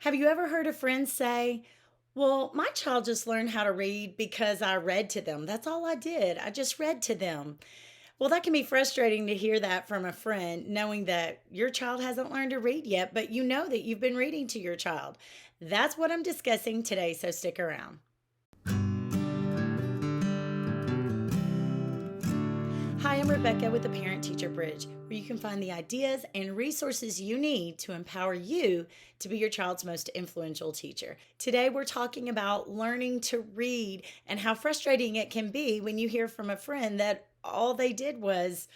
Have you ever heard a friend say, well, my child just learned how to read because I read to them. That's all I did. I just read to them. Well, that can be frustrating to hear that from a friend, knowing that your child hasn't learned to read yet, but you know that you've been reading to your child. That's what I'm discussing today, so stick around. Hi, I'm Rebecca with the Parent Teacher Bridge, where you can find the ideas and resources you need to empower you to be your child's most influential teacher. Today, we're talking about learning to read and how frustrating it can be when you hear from a friend that all they did was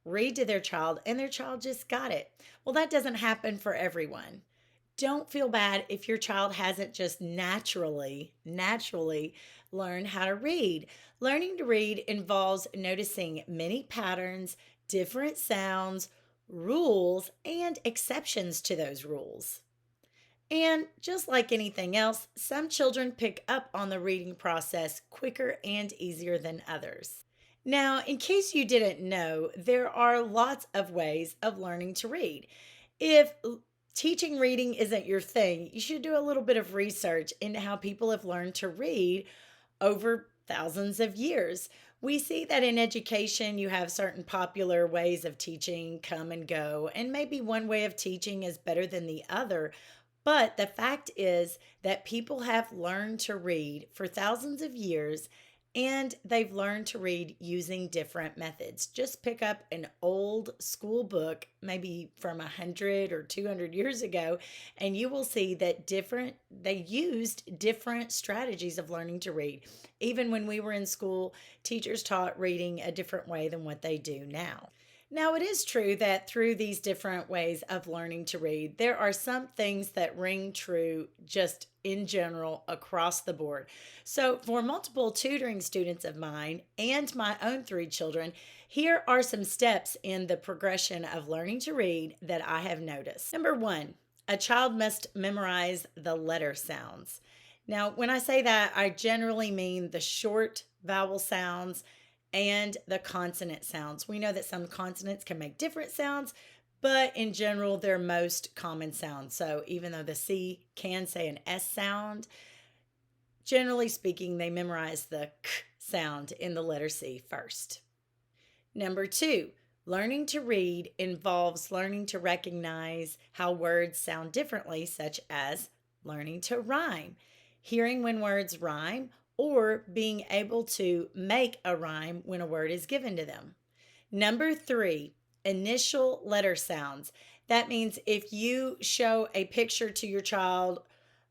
read to their child and their child just got it. Well, that doesn't happen for everyone. Don't feel bad if your child hasn't just naturally learned how to read. Learning to read involves noticing many patterns, different sounds, rules, and exceptions to those rules. And just like anything else, some children pick up on the reading process quicker and easier than others. Now, in case you didn't know, there are lots of ways of learning to read. If teaching reading isn't your thing, you should do a little bit of research into how people have learned to read over thousands of years. We see that in education, you have certain popular ways of teaching come and go, and maybe one way of teaching is better than the other. But the fact is that people have learned to read for thousands of years and they've learned to read using different methods. Just pick up an old school book, maybe from 100 or 200 years ago, and you will see that they used different strategies of learning to read. Even when we were in school, teachers taught reading a different way than what they do now. Now, it is true that through these different ways of learning to read, there are some things that ring true just in general across the board. So, for multiple tutoring students of mine and my own three children, here are some steps in the progression of learning to read that I have noticed. Number one, a child must memorize the letter sounds. Now, when I say that, I generally mean the short vowel sounds and the consonant sounds. We know that some consonants can make different sounds, but in general, they're most common sounds. So even though the C can say an S sound, generally speaking, they memorize the K sound in the letter C first. Number two, learning to read involves learning to recognize how words sound differently, such as learning to rhyme, hearing when words rhyme, or being able to make a rhyme when a word is given to them. Number three, initial letter sounds. That means if you show a picture to your child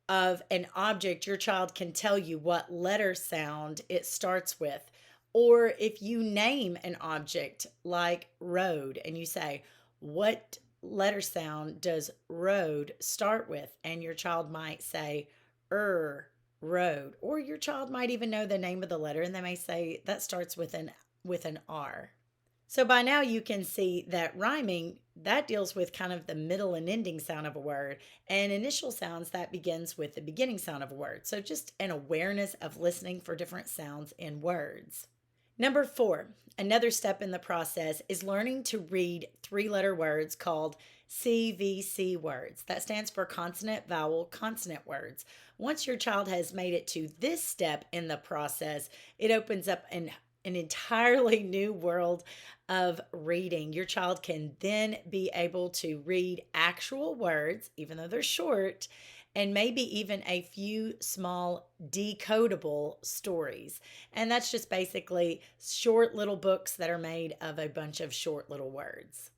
of an object, your child can tell you what letter sound it starts with. Or if you name an object like road and you say, what letter sound does road start with? And your child might say, road. Or your child might even know the name of the letter and they may say that starts with an R. So by now you can see that rhyming that deals with kind of the middle and ending sound of a word, and initial sounds that begins with the beginning sound of a word. So just an awareness of listening for different sounds in words. Number four, another step in the process is learning to read three-letter words called CVC words. That stands for consonant, vowel, consonant words. Once your child has made it to this step in the process, it opens up an entirely new world of reading. Your child can then be able to read actual words, even though they're short, and maybe even a few small decodable stories. And that's just basically short little books that are made of a bunch of short little words.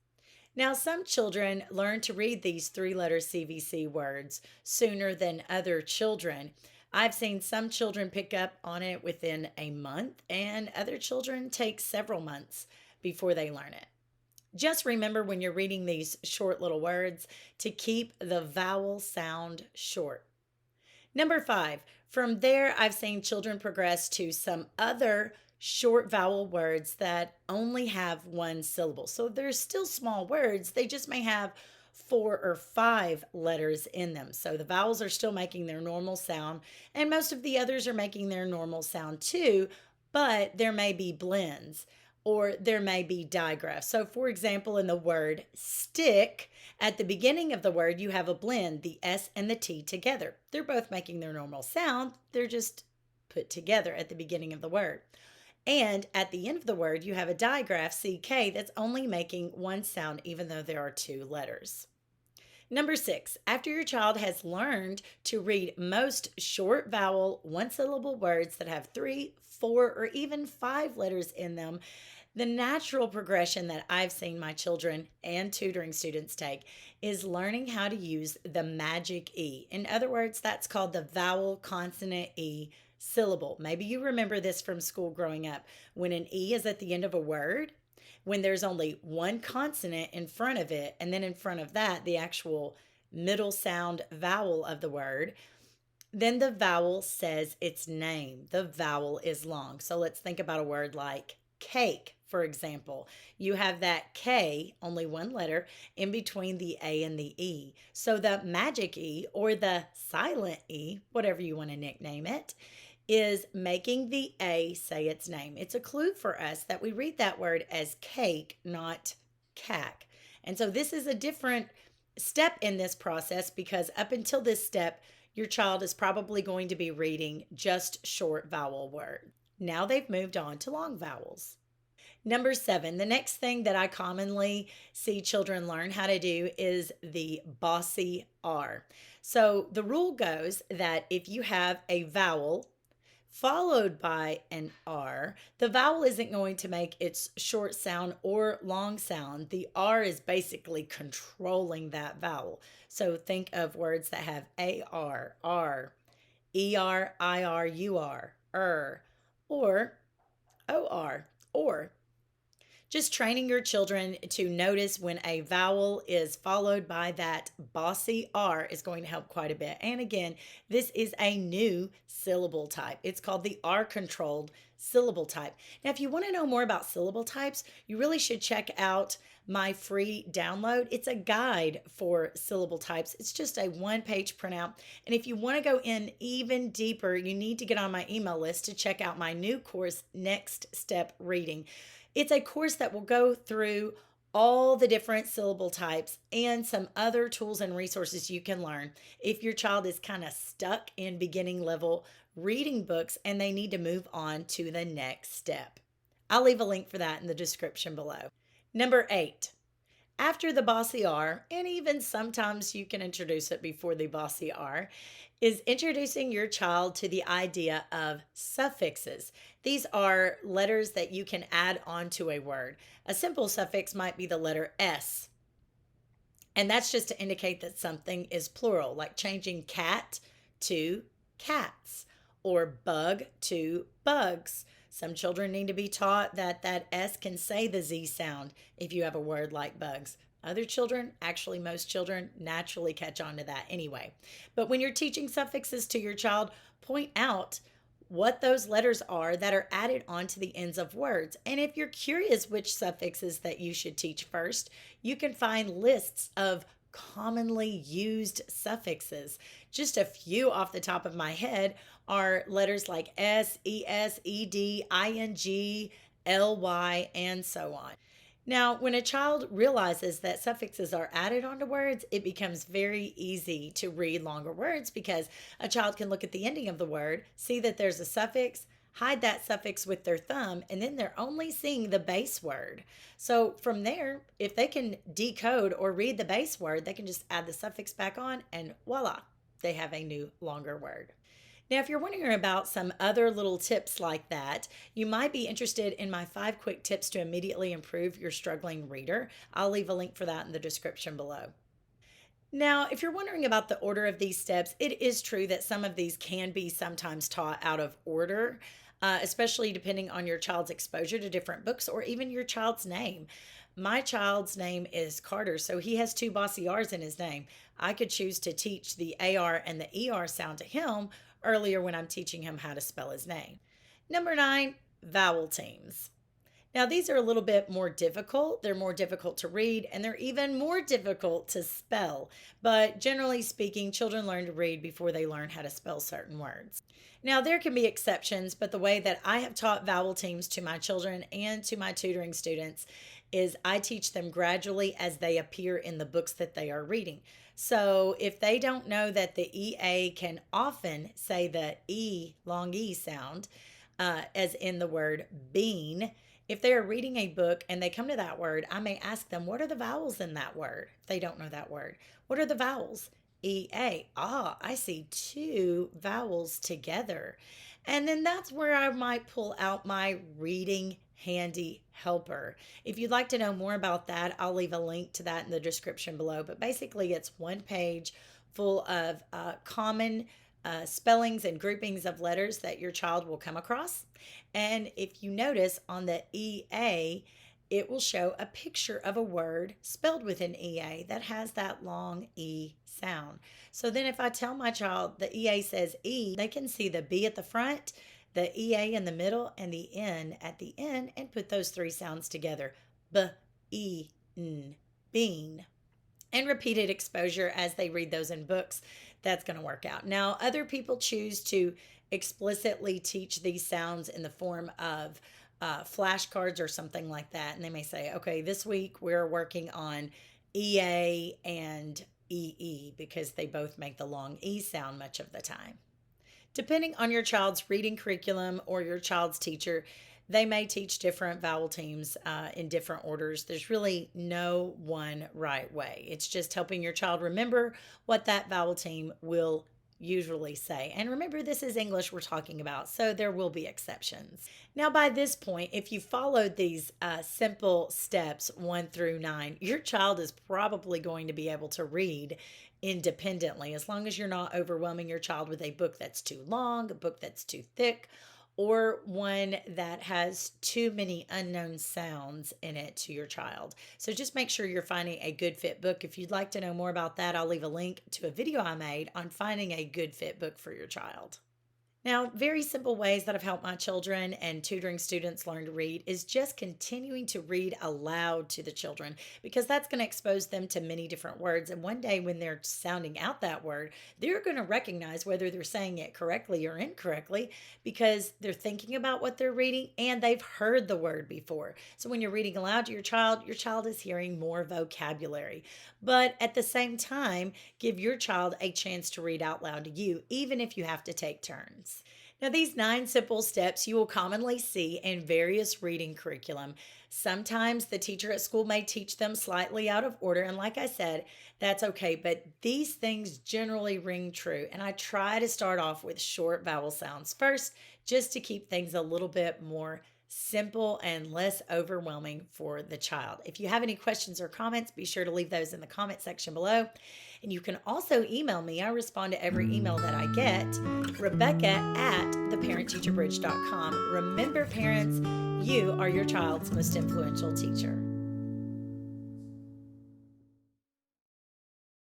Now, some children learn to read these three-letter CVC words sooner than other children. I've seen some children pick up on it within a month, and other children take several months before they learn it. Just remember when you're reading these short little words to keep the vowel sound short. Number five, from there, I've seen children progress to some other short vowel words that only have one syllable. So they're still small words, they just may have 4 or 5 letters in them. So the vowels are still making their normal sound, and most of the others are making their normal sound too, but there may be blends. or there may be digraphs. So, for example, in the word stick, at the beginning of the word, you have a blend, the S and the T together. They're both making their normal sound, they're just put together at the beginning of the word. And at the end of the word, you have a digraph, CK, that's only making one sound, even though there are two letters. Number 6, after your child has learned to read most short vowel, one syllable words that have 3, 4, or even 5 letters in them, the natural progression that I've seen my children and tutoring students take is learning how to use the magic E. In other words, that's called the vowel consonant E syllable. Maybe you remember this from school growing up. When an E is at the end of a word, when there's only one consonant in front of it, and then in front of that, the actual middle sound vowel of the word, then the vowel says its name. The vowel is long. So let's think about a word like cake, for example. You have that K, only one letter, in between the A and the E. So the magic E, or the silent E, whatever you want to nickname it, is making the A say its name. It's a clue for us that we read that word as cake, not cack. And so this is a different step in this process because up until this step, your child is probably going to be reading just short vowel words. Now they've moved on to long vowels. Number 7, the next thing that I commonly see children learn how to do is the bossy R. So the rule goes that if you have a vowel followed by an R, the vowel isn't going to make its short sound or long sound. The R is basically controlling that vowel. So think of words that have AR, R, ER, IR, UR, or OR, or. Just training your children to notice when a vowel is followed by that bossy R is going to help quite a bit. And again, this is a new syllable type. It's called the R controlled syllable type. Now, if you want to know more about syllable types, you really should check out my free download. It's a guide for syllable types. It's just a one-page printout. And if you want to go in even deeper, you need to get on my email list to check out my new course, Next Step Reading. It's a course that will go through all the different syllable types and some other tools and resources you can learn if your child is kind of stuck in beginning level reading books and they need to move on to the next step. I'll leave a link for that in the description below. Number 8, after the bossy R, and even sometimes you can introduce it before the bossy R, is introducing your child to the idea of suffixes. These are letters that you can add onto a word. A simple suffix might be the letter S, and that's just to indicate that something is plural, like changing cat to cats or bug to bugs. Some children need to be taught that that S can say the Z sound if you have a word like bugs. Other children, actually most children, naturally catch on to that anyway. But when you're teaching suffixes to your child, point out what those letters are that are added onto the ends of words. And if you're curious which suffixes that you should teach first, you can find lists of commonly used suffixes. Just a few off the top of my head are letters like S, ES, ED, ING, LY, and so on. Now, when a child realizes that suffixes are added onto words, it becomes very easy to read longer words because a child can look at the ending of the word, see that there's a suffix, hide that suffix with their thumb, and then they're only seeing the base word. So from there, if they can decode or read the base word, they can just add the suffix back on, and voila, they have a new longer word. Now, if you're wondering about some other little tips like that, you might be interested in my 5 quick tips to immediately improve your struggling reader. I'll leave a link for that in the description below. Now, if you're wondering about the order of these steps, it is true that some of these can be sometimes taught out of order, especially depending on your child's exposure to different books or even your child's name. My child's name is Carter, so he has 2 bossy R's in his name. I could choose to teach the AR and the ER sound to him earlier when I'm teaching him how to spell his name. Number 9, vowel teams. Now, these are a little bit more difficult. They're more difficult to read and they're even more difficult to spell. But generally speaking, children learn to read before they learn how to spell certain words. Now, there can be exceptions, but the way that I have taught vowel teams to my children and to my tutoring students is I teach them gradually as they appear in the books that they are reading. So if they don't know that the EA can often say the long E sound, as in the word bean, if they are reading a book and they come to that word, I may ask them, what are the vowels in that word? If they don't know that word, what are the vowels? EA. Ah, I see two vowels together. And then that's where I might pull out my reading handy helper. If you'd like to know more about that, I'll leave a link to that in the description below. But basically, it's one page full of common spellings and groupings of letters that your child will come across. And if you notice on the EA, it will show a picture of a word spelled with an EA that has that long E sound. So then if I tell my child the EA says E, they can see the B at the front, the EA in the middle, and the N at the end and put those three sounds together. B, E, N, bean. And repeated exposure as they read those in books, that's going to work out. Now, other people choose to explicitly teach these sounds in the form of flashcards or something like that. And they may say, okay, this week we're working on EA and EE because they both make the long E sound much of the time. Depending on your child's reading curriculum or your child's teacher, they may teach different vowel teams in different orders. There's really no one right way. It's just helping your child remember what that vowel team will usually say. And remember, this is English we're talking about, so there will be exceptions. Now, by this point, if you followed these simple steps 1 through 9, your child is probably going to be able to read independently as long as you're not overwhelming your child with a book that's too long, a book that's too thick, or one that has too many unknown sounds in it to your child. So just make sure you're finding a good fit book. If you'd like to know more about that, I'll leave a link to a video I made on finding a good fit book for your child. Now, very simple ways that have helped my children and tutoring students learn to read is just continuing to read aloud to the children because that's going to expose them to many different words. And one day when they're sounding out that word, they're going to recognize whether they're saying it correctly or incorrectly because they're thinking about what they're reading and they've heard the word before. So when you're reading aloud to your child is hearing more vocabulary. But at the same time, give your child a chance to read out loud to you, even if you have to take turns. Now, these 9 simple steps you will commonly see in various reading curriculum. Sometimes the teacher at school may teach them slightly out of order, and like I said, that's okay, but these things generally ring true. And I try to start off with short vowel sounds first, just to keep things a little bit more simple and less overwhelming for the child. If you have any questions or comments, be sure to leave those in the comment section below. And you can also email me. I respond to every email that I get. Rebecca@theparentteacherbridge.com. Remember, parents, you are your child's most influential teacher.